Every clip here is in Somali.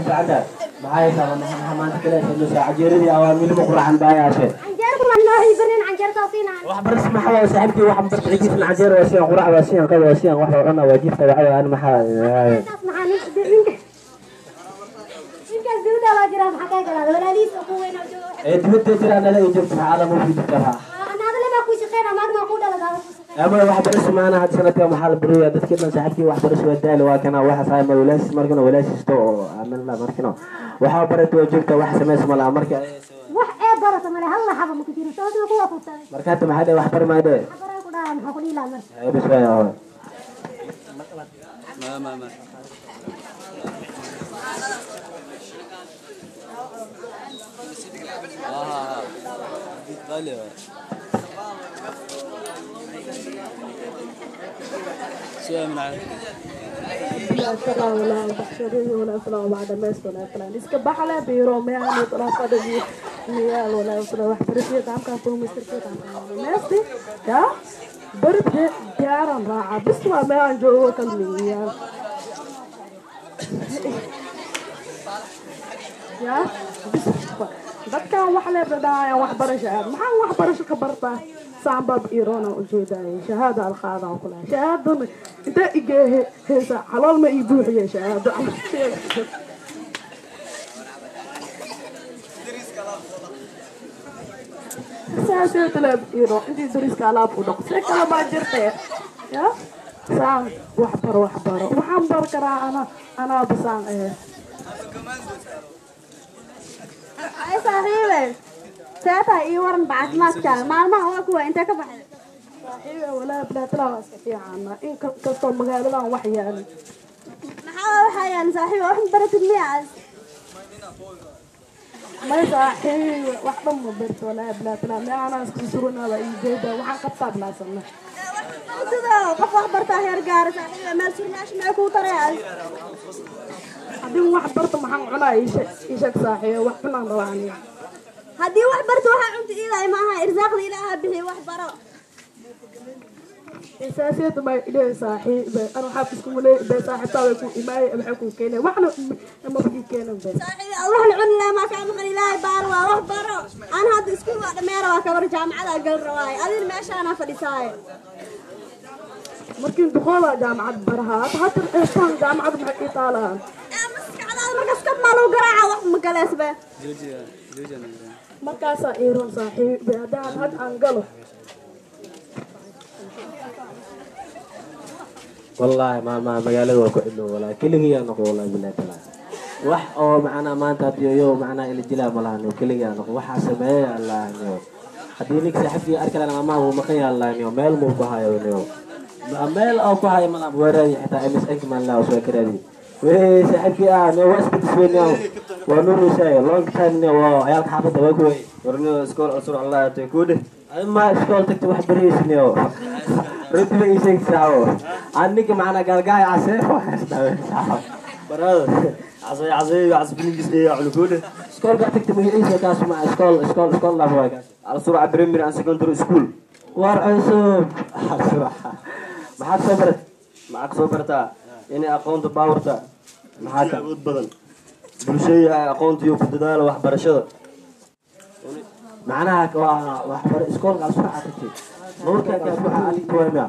سعادة معايا طبعا ما أنت كده تجلس عجيري أو من بكرة عن بايع شيء عنجركم الله يبرين عنجر صوتينا وحبر اسمع حوا صاحبتي وحبر تعيش من عجير وسيا قرع وسيا كذا وسيا واحد أنا واجيب تبعي أنا محا تسمع إنك زود على جرام حكاية كذا ولا ليس أخوين أو تبت ترى أنا لا يجيب على مو في ترى أنا هذا اللي ما كويس خير ما أقول على هذا أما واحد بس معنا هاد سنة يوم حال بريء تذكرنا صاحبتي واحد بس ودال وكان واحد صايم ولاش مركنا ولاش استو عمل لا مركنا وحاول بريت وجبت واحد سماه اسمه لا مركا wax ee barata male hal xabo ma ku jiro sababta ku waafaqtay markaad ma hada wax bar ma hada xabara ku dhaan waxa ku dhiilaa mar ay bas waa ما غالي شو من عاد لا ترى ولا بحشري ولا فلا بعد ما يسونا فلا نسكب على بيرو ما يعني طلع فدي نيال ولا فلا واحد بريء كام كان فوق مستر كام ناسي يا برد ديارن راعة بس ما عنده كلمية يا dadkan wax la badaaya wax barasho aad maxaan wax barasho ka bartaa saambab iirona u jeedaay shahaada al qaada kula shahaadana inta igeehe heesa xalal ma ii buuxiye shahaado saasee talab iiro intii dariska alaab u dhaq see kala baa jirtee ya saan wax baro waxaan bar karaa anaa basaan ay saaxiibe seeta ii waran bacaafimaadka maalmaha waa kuwa intee ka baxay saaxiibe walaa bilaatala waa iska fiicana in kastoo magaaladan wax yaalin maxaa waxaa yaali saaxiibe wax baratid miyaas may saaxiibe wax dhan ma barto walaa bilaatala meecana isku surunaba ii jeeda waxaan qabtaa bilaasana sida qof wax bartaa heer gaara saaxiibe meel surmaash mee kuu tarayaas haddii wax barto maxaan cunaa ii sheeg saaxiibe wax cunaan rabaa aniga haddii wax barto waxaa cunta iidaay maaha irsaaqda ilaaha bixiy wax baro إساسية ما إليه صاحب أنا حاب اسمه ليه بصاحب تاوي كو إماي أبحكو كينه وإحنا ما بدي كينه بس صاحبي الله العنا ما كان من إلهي باروا وحبروا أنا هذا اسكول واحد ميرا وكبر جامعة قل رواي أدين ماشي أنا فديساي ممكن دخولها جامعة برهات حتى إنسان جامعة بحكي طالها مسك على المركز كم مالو قراعة واحد مقلاس به جوجي مركز إيرون صاحب بهدان هاد أنقله والله ما مقالة وكله ولا كل هي نقول والله بالله تعالى وح أو معنا ما أنت يو معنا إلى الجلال ملانو كل هي نقول وح سماه الله نيو حدينك سحبي أركل أنا ما هو مخيا الله نيو ميل مو كهاي نيو ميل أو كهاي ملا بوري حتى أمس إنك من الله وسوي كذي وين سحبي نيو واسبت سوينيو ونور شيء لونج تايم نيو عيال حافظ وكوي ورني سكول أسرع الله تكوده أما سكول تكتب واحد بريس نيو رتب إيشك ساو عنك معنا قال عسير براد عصي عصبني جزء على كوده سكول قاعد تكتب إيشك كاس مع سكول لا هو كاس على سرعة بريمير عن سكندري سكول ورعسوب محاك صبرت معك صبرتا يعني أقونت باورتا محاك بدل بالشيء أقونت يوم بدال وحبرشة معناها وحبر سكول قاعد سرعة تكتب نور كان سرعة عليك وين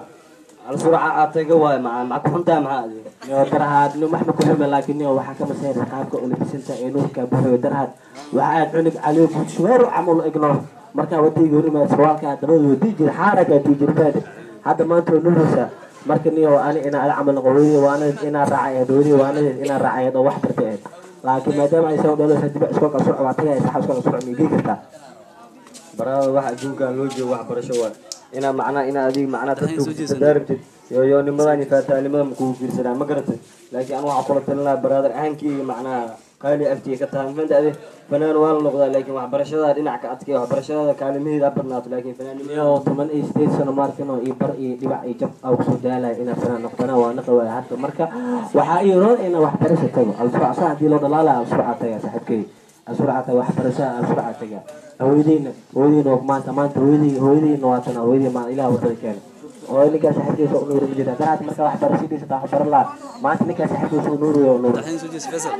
على سرعة أتجوا معك حنتا مع هذه نيو درهاد نو محنا كلهم لكن نيو waxa kama soo qaabka oo labisanta ee nuurka buuxiyo darhad waxa cunug caliyo buushweer amal ignore marka wadayga hore ma sawaalka dabada wadii jir xaaraka tijirbad hada maanta nuursa marka niyo ani ina amal qowiyay waana ina raacay doori waana ina raacay wax bartay laakiin maadaama ay soo dhalo saddex iskool ka soo waatay ay sax iskool soo miyay karta برا واحد جوكا لوجو واحد برشوا إنا معنا إنا هذه معنا تدربت يو نمراني فاتها لماذا مكوب في السلام ما قرأت لكن أنا أقولت لنا برادر أهنكي معنا قالي أفتي كتها من هذه فنان والله لكن واحد برشوا إنا عكاتك واحد برشوا كلمة دبرنات لكن فنان يو ثمن إستيت سنة ماركنا يبر يبع يجب أو سودالا إنا فنان نقطنا ونقوى حتى مركا وحايرون إنا واحد برشة تبع السرعة صاحب دي لو ضلالة السرعة تيا صاحبكي السرعة واحد برشة السرعة تيا هويدين وقمان تمان هويدين واتنا هويدين ما إله وتركان oo ninkaas saxibkiisa u nuuri jira daraad marka wax barashadiisa taa bar la maanta ninkaas saxibkiisa u nuuri oo nuuri الحين سوجي فيصل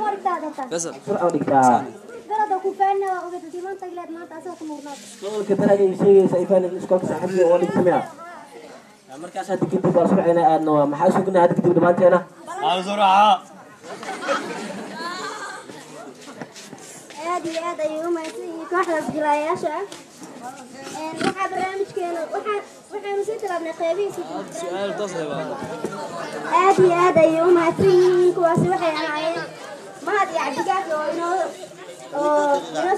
oo dhigtaa درada ku faana waa uga diimaan tagleed maanta asoo ku nuurnaa oo ka daraad ay sheegaysa ifaan iskoolka saxibkiisa oo dhigtaa markaas hadda kadib waa suucayna aadno maxaa sugnaa hadda kadib dhamaanteena aad iyo aad ayay u mahadsan yihiin kooxdaas jilayaasha ah waxaa barnaamijkeena waxaanu sii talaabnay qeybihiisa سؤال تصل aad iyo aad ayay u mahadsan yihiin kuwaasi waxay ahaayeen mahad iyo cabdigaas oo inoo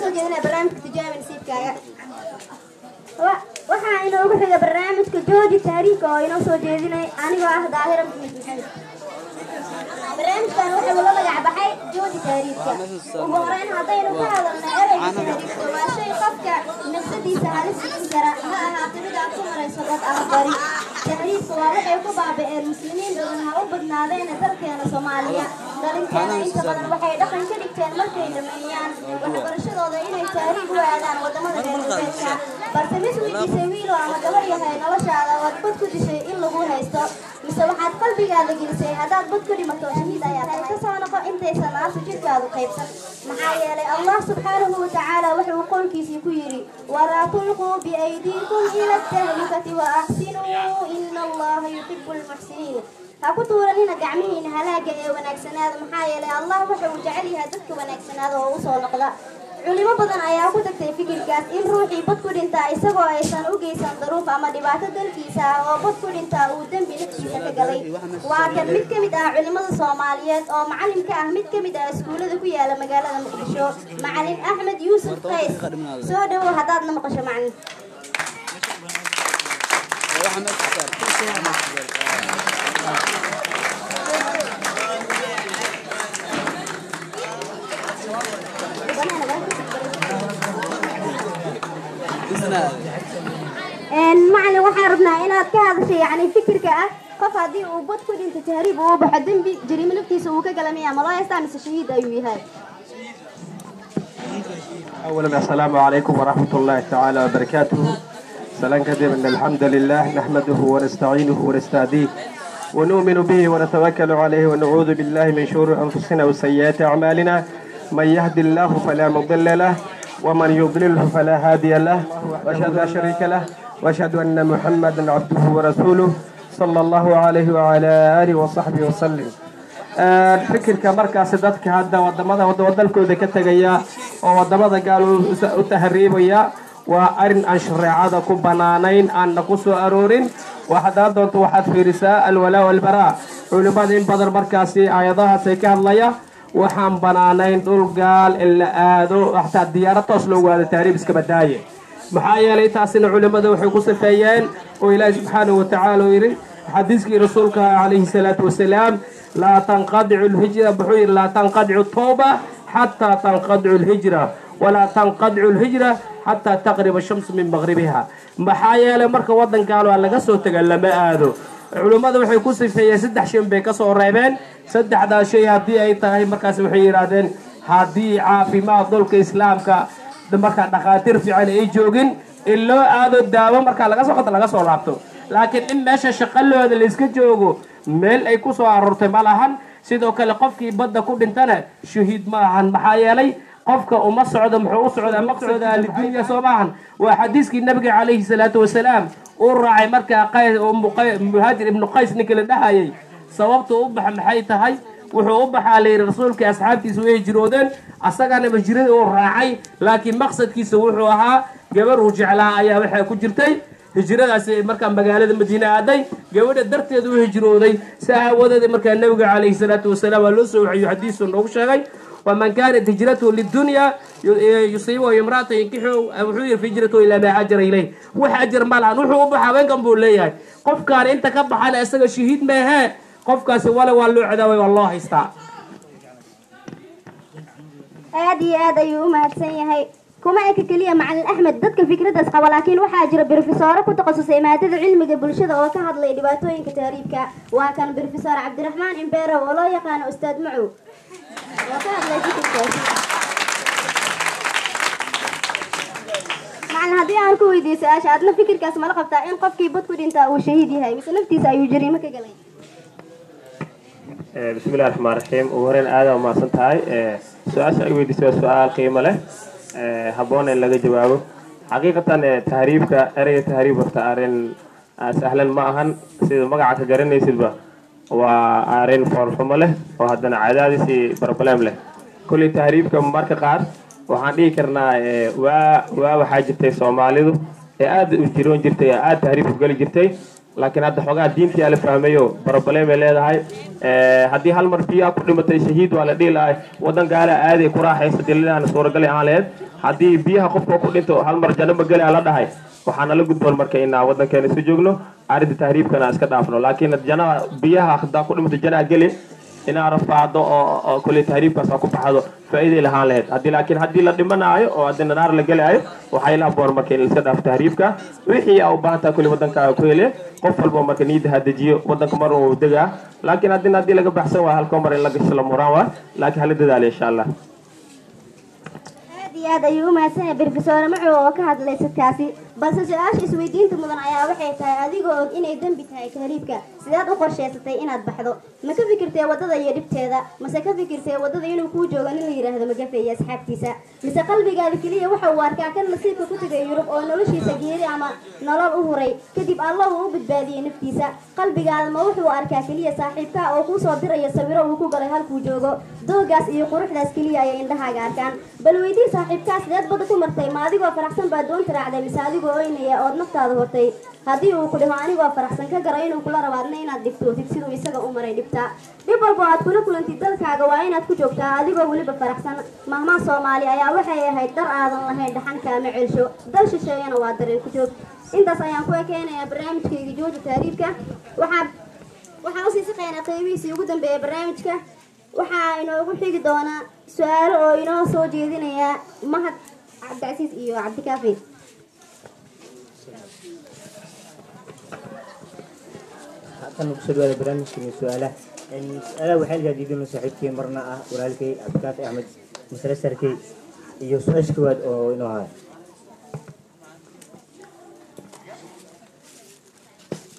soo jeedinaya barnaamijka tijaabi nasiibkaaga waxaa inoogu xiga barnaamijka jooji taariikhka oo inoo soo jeedinay anigoo ah daahira maxamed maxamed barnaamijkan wuxuu la magac baxay jooji taariikhka ugu horeyn haddaynu ka hadalna ereyga taariikhka waa shay qofka nafsadiisa halis gelin kara ha ahaato mid aad ku marayso dad ama bari taariikhka waa waxay ku baaba'een muslimiin badan ha u badnaadeena dalkeena soomaaliya dhalinteena inta badan waxay dhaqan ka dhigteen markay dhameeyaan waxbarashadooda inay taariikh u aadaan wadamada reer galbeedka balse mid weydiisay wiilo ama gabar yahay noloshaada waad bad ku dishay in lagu haysto mise waxaad qalbigaada gelisay haddaad bad ku dhimato shahiid ayaa tahay ka soo noqo intaysan naasu jidhkaadu qaybsan maxaa yeelay allah subxaanahu watacaala wuxuu qowlkiisii ku yidhi walaa tulquu biaydiikum ila tahlukati wa axsinuu ina allaha yuxibu lmuxsiniin ha ku tuuranina gacmihiina halaaga ee wanaagsanaada maxaa yeelay allah wuxuu jecel yahay dadka wanaagsanaada oo u soo noqda culimo badan ayaa ku tagtay fikirkaas in ruuxii bad ku dhintaa isagoo aysan u geysan daruuf ama dhibaato dalkiisa ah oo bad ku dhintaa uu dembi naftiisa ka galay waa kan mid ka mid ah culimada soomaaliyeed oo macalin ka ah mid ka mid ah iskuullada ku yaala magaalada muqdisho macalin axmed yuusuf qays soo dhowow haddaad la maqasho macalin macalin waxaan rabnaa inaad ka hadashay yani fikirka ah qof haddii uu bad ku dhinto tahriib uu baxo dembi jariimo naftiisa uu ka galamaya ma loo haystaa mise shahiid ayuu yahay أولا السلام عليكم ورحمة الله تعالى وبركاته سلام كثير إن الحمد لله نحمده ونستعينه ونستهديه ونؤمن به ونتوكل عليه ونعوذ بالله من شرور أنفسنا وسيئات أعمالنا من يهد الله فلا مضل له ومن يضلله فلا هادي له وأشهد لا شريك له وأشهد أن محمدا عبده ورسوله صلى الله عليه وعلى آله وصحبه وسلم fikirka markaasi dadka hadda wadalkooda ka tegaya oo wadamada gaal u tahriibaya waa arin aan shareecada ku banaanayn aanna ku soo aroorin waxaad doonto waxaad fiirisaa alwalaa walbaraa culimada in badan markaasi aayadahaas ay ka hadlaya waxaan banaanayn dhul gaal in la aado xataa diyaarad toos loogu aado tahriib iska badaaye maxaa yeelay taasina culimada waxay ku safeeyeen oo ilaahi subxaanahu watacaala uu yidhi xadiiskii rasuulka calayhi salaatu wasalaam لا تنقطع الهجرة بحير لا تنقطع التوبة حتى تنقطع الهجرة ولا تنقطع الهجرة حتى تغرب الشمس من مغربها محايا لمركة وطن قالوا على قصة تقل ما آذو علماء وحي كوسي في سدح شين بكسو ريبين سدح دا شيء هدي أي تاهي مركز وحيرادين هدي عافي ما ضلك إسلامك دمركة دخاتر في عين أي جوجين إلا آذو الدعوة مركز لقصة قد لقصة لابتو لكن إن ماشا شقلو هذا اللي اسكت جوجو meel ay ku soo aroortay ma lahan sidoo kale qofkii badda ku dhintana shahiid ma ahan maxaa yeelay qofka uma socdo muxuu u socdaa maqsada lidunya soo maahan waa xadiiskii nabiga calayhi salaatu wasalaam uu raacay markaa muhaajir ibnu qays ninka la dhahayay sababta u baxa maxay tahay wuxuu u baxaa la yidhi rasuulkii asxaabtiisa way hijroodeen asagana hijrada uu raacay laakiin maqsadkiisa wuxuu ahaa gabar uu jeclaa ayaa waxaa ku jirtay hijradaasi markaa magaalada madiina aaday gabadha darteeda u hijrooday saawadeeda markaa nabiga calayhi salaatu wasalaam waa loo soo waxiyo xadiisu noogu sheegay waman kaanat hijratuhu lidunya yusiibuhu imra'atan yankixu wuxuu yidhi hijratuhu ilaa maa haajara ilayh wax ajar ma lahan wuxuu u baxa haweenkan buu leeyahay qofkaan inta ka baxana isaga shahiid meehee qofkaasi wale waa loo cadaaway waa loo haystaa aad iyo aad ayuu u mahadsan yahay kuma eka keliya macalin axmed dadka fikradaas qaba laakiin waxaa jira brofesoro ku takhasusay maadada cilmiga bulshada oo ka hadlay dhibaatooyinka tahriibka waa kan brofesor cabdiraxmaan imbeerow oo loo yaqaano ustaad macow oo ka hadlay fikirkaas macallin haddii aan ku weydiiyo su-aasha adna fikirkaas mala qabtaa in qofkii bad ku dhintaa uu shahiid yahay mise naftiisa ayuu jariimo ka galay بسم الله الرحمن الرحيم وهرين آدم ما سنتهاي سؤال شيء ودي سؤال قيمة له هبون اللي جا جوابه حقيقة تهريب كأري تهريب وتأرين سهلا معهن سيد مقعد كجرين يسلبه وأرين فرحمة له وهذا عدد سي بربلام له كل تهريب كمبارك قار وحدي كرنا وحاجة تيسوماليدو آد وجيرون جرتي آد تهريب وقال جرتي لكن هذا حقا دينتي ألف فهميو بربلام اللي هاي haddii hal mar biyaa ku dhimatay shahiid waa la dhihi lahay wadan gaala aaday ku raaxaysa dililana suuragali aan lahayd haddii biyaha qofka ku dhinto hal mar janno mageli la dhahay waxaana la gudboon marka inaa wadankeena isu joogno arrinta tahriibkana iska dhaafno laakiin janna biyaha hadaa ku dhimato janna geli inaa rafaado oo kulli tahriibkaas ku baxdo faa'iido lahaan lahayd haddii la dhimanaayo oo haddii naar la gelaayo waxay la aboon marka in iska dhaaf tahriibka wixii ay u baahan tahay kulli wadanka ku hele qof walba marka niida hadajiyo wadanka mar uu degaa laakiin haddii laga baxsan waa halka mar in la gasho la muraan waa laakiin hal dadaal insha Allah aad ayuu u mahadsanyahay Professor Macu oo ka hadlay sadkaasi balse su-aasha isweydiinta mudan ayaa waxay tahay adigoo og inay dambi tahay tahriibka sidaad u qorshaysatay inaad baxdo ma ka fikirtay wadada iyo dhibteeda mase ka fikirtay wadada inuu kuu joogo nin la yiraahdo Magafe iyo asxaabtiisa mise qalbigaada kaliya waxa uu arkaa kan nasiibka ku tagay Yurub oo noloshiisa geeri ama nolol u huray kadib Allah uu badbaadiyay naftiisa qalbigaada ma wuxuu arkaa kaliya saaxiibka oo ku soo diraya sawiro uu ku galay halkuu joogo doogaas iyo quruxdaas kaliya ay indhahaaga arkaan bal weydii saaxiibkaas dad bad ku martay ma adigoo faraxsan baa doonta raacday mise adigoo oynaya oo naftaada hortay haddii uu ku dhaho anigoo faraxsan ka garay inuu kula rabaadna inaad dhibtootid siduu isaga u maray dhibta dhib walba aad kula kulantid dalkaaga waa inaad ku joogtaa adigoo weliba faraxsan mahmaa Soomaali ayaa waxay ahayd dar aadan lahayn dhaxanka ama celsho dal shisheeyana waa dareen ku joog intaas ayaan ku ekeenayaa barnaamijkayga jooji taariifka waxaan u sii shaqeynaa qeybihiisii ugu dambeeyay barnaamijka waxaa inoogu xigi doonaa su-aalo oo inoo soo jeedinaya Mahad Cabdicasiis iyo Cabdikaafi كان سؤال برامج من سؤاله إن أنا وحيل جديد من صاحبتي مرنا ورالكي أبكات أحمد مسلسلكي يسوع شكواد أو إنه هاي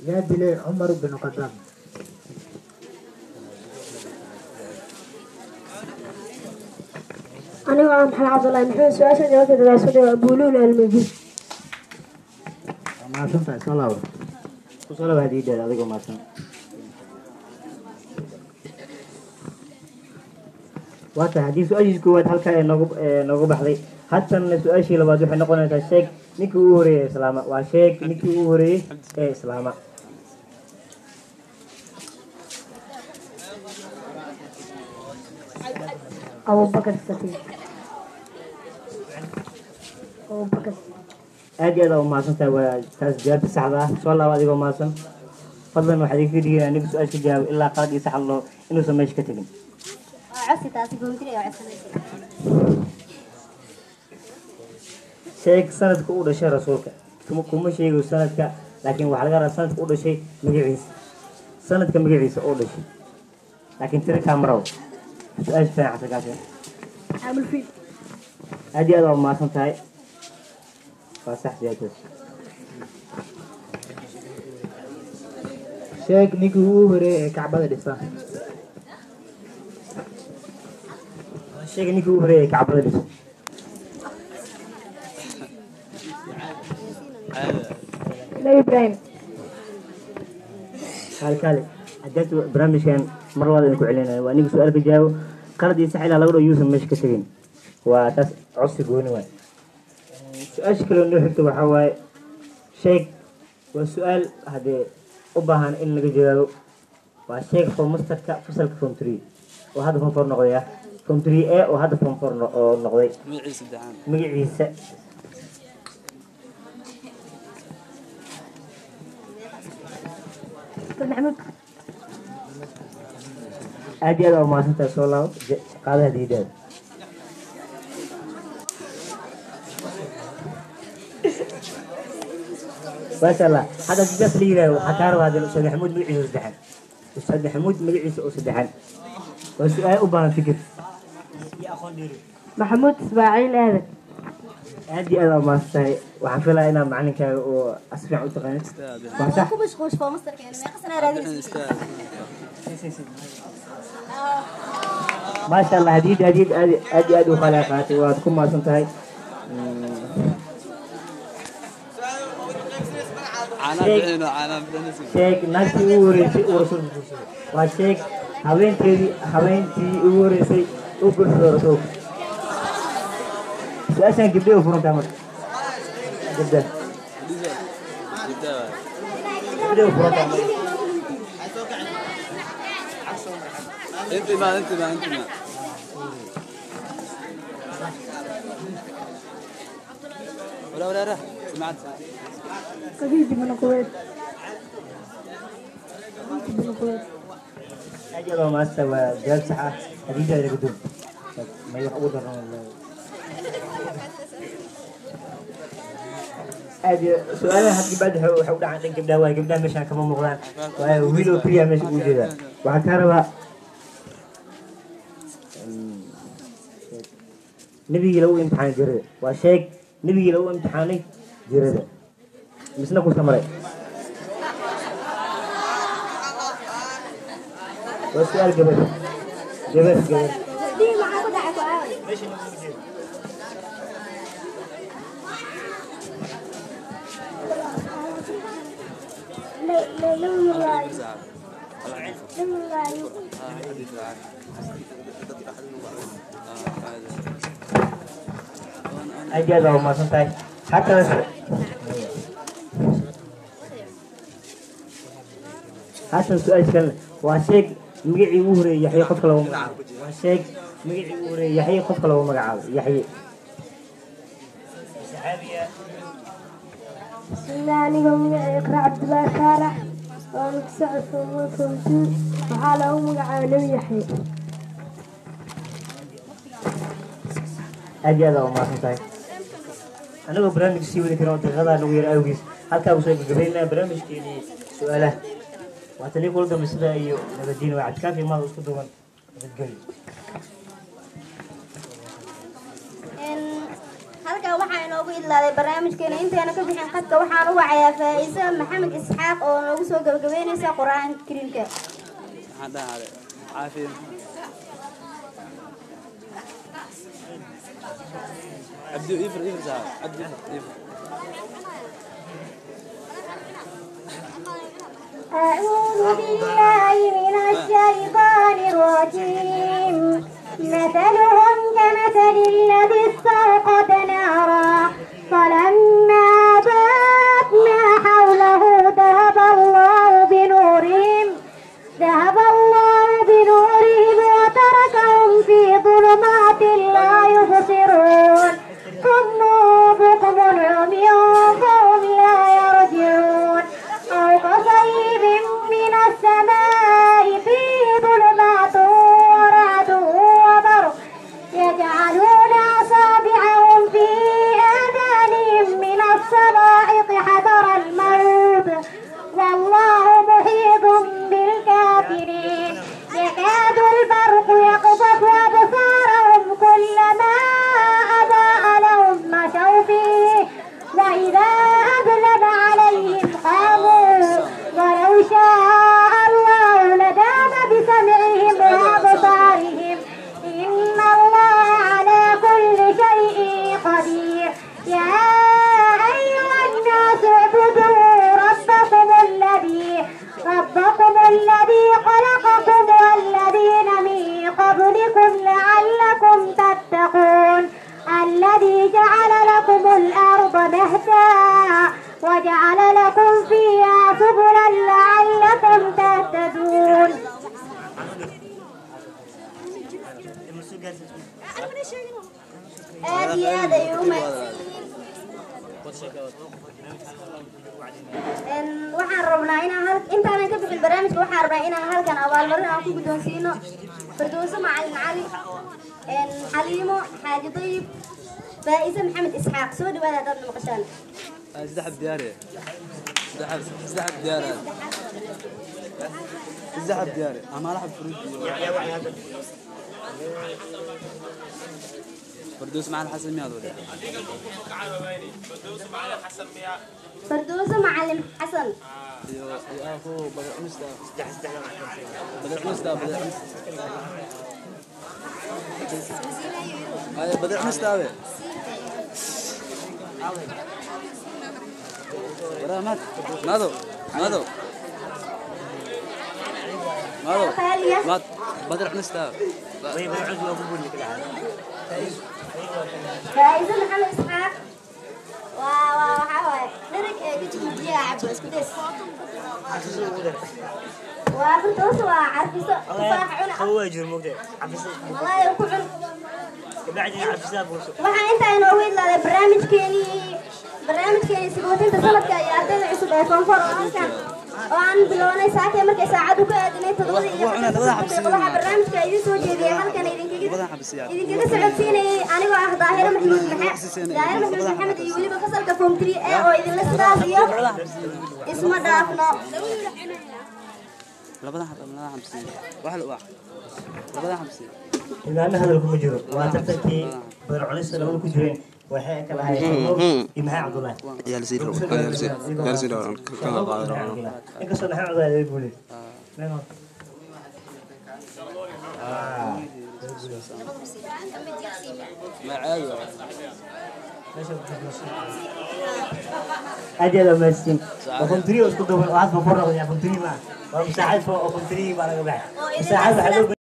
يا بلي عمر بن قدام أنا وعم حل عبد الله نحن سؤال جواب دراسة بولول المجيد ما سمعت صلاة وصلاة هذه ده هذا ما سمعت وقت حديث سؤال يسكوت هل كان نقوب بحذي حتى السؤال شيء لو بدو حنا قلنا الشيخ نيكو أوري سلامة والشيخ نيكو أوري سلامة أبو بكر الصديق أبو بكر أدي هذا ما سنت وتسجيل بسعة سؤال الله هذا ما سن فضلا وحديث دي أنا سؤال تجاوب إلا قاد يسح الله إنه سميش كتبين عسي تاسي قومتري أو عسي شيء سند كأول شيء رسولك كم شيء سندك لكن وحلقة سند كأول شيء مجيء سند كم مجيء أول شيء لكن ترك أمره سؤال فين عسكري عامل فيه أدي هذا ما سنت هاي فصح جاتوس sheeg ninkii ugu horeeyay ee Kacbada dhisa sheeg ninkii ugu horeeyay Kacbada dhisa Nabi Ibrahim halkale hadda barnaamijkan mar wada ku celinaya waa ninka su'aal ka jawaab qalad iyo sax ila lagu yuusan meesha ka tagin waa taas codsi gooni waay su'aasha kale oo xigta waxa waaye sheeg waa su'aal hadee u baahan in laga jawaabo waa sheeg formasterka fasalka form 3 oo hadda form 4 noqday form 3A oo hadda form 4 oo noqday magaciisa محمود aad iyo aad u mahadsantahay soo laabo shaqaalaha diidaada maasha allah hadda sidaas la yidhaaho waxaa kaa rabaa hadda ustaad maxamuud magaciisa saddexan ustaad maxamuud magaciisa oo saddexan waa su-aal u baahan fikir محمود إسماعيل آدم aad iyo aad aa mahadsantahay waxaan filayaa inaad macalinkaaga oo asfiican u taqaanid waa sax ku mashquush foo masterkeena meeqa sana raadinaysa maasha allah hadiyad aad iyo aad u kala qaatay waad ku mahadsan tahay sheeg naagtii ugu horeysay uu rasuulku guursaday waa sheeg habeentii ugu horeysay uu guursaday rasuulku su-aashaan gabdhay u furantaa marka gabdha gabdhay u furantaa marka انت ما ولا سمعت خديجة من الكويت أجل ما استوى جاب ساعة خديجة اللي قدوم ما يحوض هذه سؤال هذي بعد حول عن قبلها وقبلها مش كمان مغلان ويلو كريا مش موجودة وحكارها نبي لو امتحان جرده وشيك نبي لو امتحاني جرده مسنا كل سمرة والسؤال قبل دي معاك دعك وعاوي أجل لو ما سنتاي حتى السؤال كان واشيك مقعي وهري يحيى قفك لو مقعاب واشيك مقعي وهري يحيى قفك لو مقعاب يحيى بسم الله أنا اقرأ عبد الله فارح وأنا تسعة فمتين وحال أمك عالم يحيى أجل لو ما سنتاي أنا برنامج سيولي كنا غدا نغير أوجيس halkaa uu soo gabagabeynaa barnaamijkeeni su-aalaha waata nin walba misda iyo nabadiin waa cadkaaf imaada isku duwan nabadgelyo halkaa waxaa inoogu idlaaday barnaamijkeena intayna ka bixin qadka waxaan u wacayaa faa'iise maxamed isxaaq oo noogu soo gabagabeynaysa qur-aanka kariimka عبد يفر صاحب عبد يفر أعوذ بالله من الشيطان الرجيم مثلهم كمثل الذي استوقد نارا فلما أضاءت ما حوله ذهب الله بنورهم وتركهم في ظلمات لا يبصرون صم بكم عمي فهم لا يرجعون أو كصيب من السماء فيه ظلمات ورعد وبرق يجعلون أصابعهم في آذانهم من الصواعق حذر الموت والله محيط بالكافرين يكاد البرق يقذف أبصارهم كلما أضاء لهم مشوا فيه وإذا أظلم عليهم قاموا ولو شاء الله لذهب بسمعهم وأبصارهم إن الله على كل شيء قدير يا أيها الناس اعبدوا ربكم الذي خلقكم والذين من قبلكم لعلكم تتقون الذي جعل لكم الأرض مهدا وجعل لكم فيها سبلا لعلكم تهتدون هذا يوم waxaan rabnaa inaan intaanan ka bixin barnaamijka waxaan rabnaa inaan halkan abaalmarin aan ku guddoonsiino firdowso macalin cali xaliimo xaaji dayib faa'iise maxamed isxaaq soo dhawaada haddaad maqashaan ازدحب دياري ازدحب دياري ازدحب دياري انا ما راح بفرد فردوس معنا حسن مياد ولا فردوس معلم حسن يا اخو بدر مستا بدر مستا هاي بدر مستا ورا مات مادو مادو مادو مات بدر مستا فايزة محمد إسحاق وحاوي درك كتب جيا عباس كدس وفردوس وعرفيسة تفاح عنا هو يجر مقدر عفسه والله يكون بعدين عفسه بوسو waxaa inta inoo weyd laaday barnaamijkeeni sigootinta sanadka iyo ardayda cusub ee koonfur oo halkan oo aan bilownay saakay markay saacadu ka aadinay 7:00 barnaamijka idin soo jeediyay halkan idinkaga socodsiinayay anigoo ah daahiro maxamed maxamed iyo weliba fasalka form 3 oo idinla sidaas iyo isma dhaafno labada xabsi waxa wax labada xabsi إن هذا الكم جرو وترتكي برعنيس لو كجرين وحي كلا هاي إمها عبد الله يا لسيد يا لسيد كان قادر إنك صنع عبد الله يقولي ما عايز أجل مسين وكم تري وسكتوا واحد بفرغ يا كم تري ما ومساعد فوق وكم تري ما أنا قبل مساعد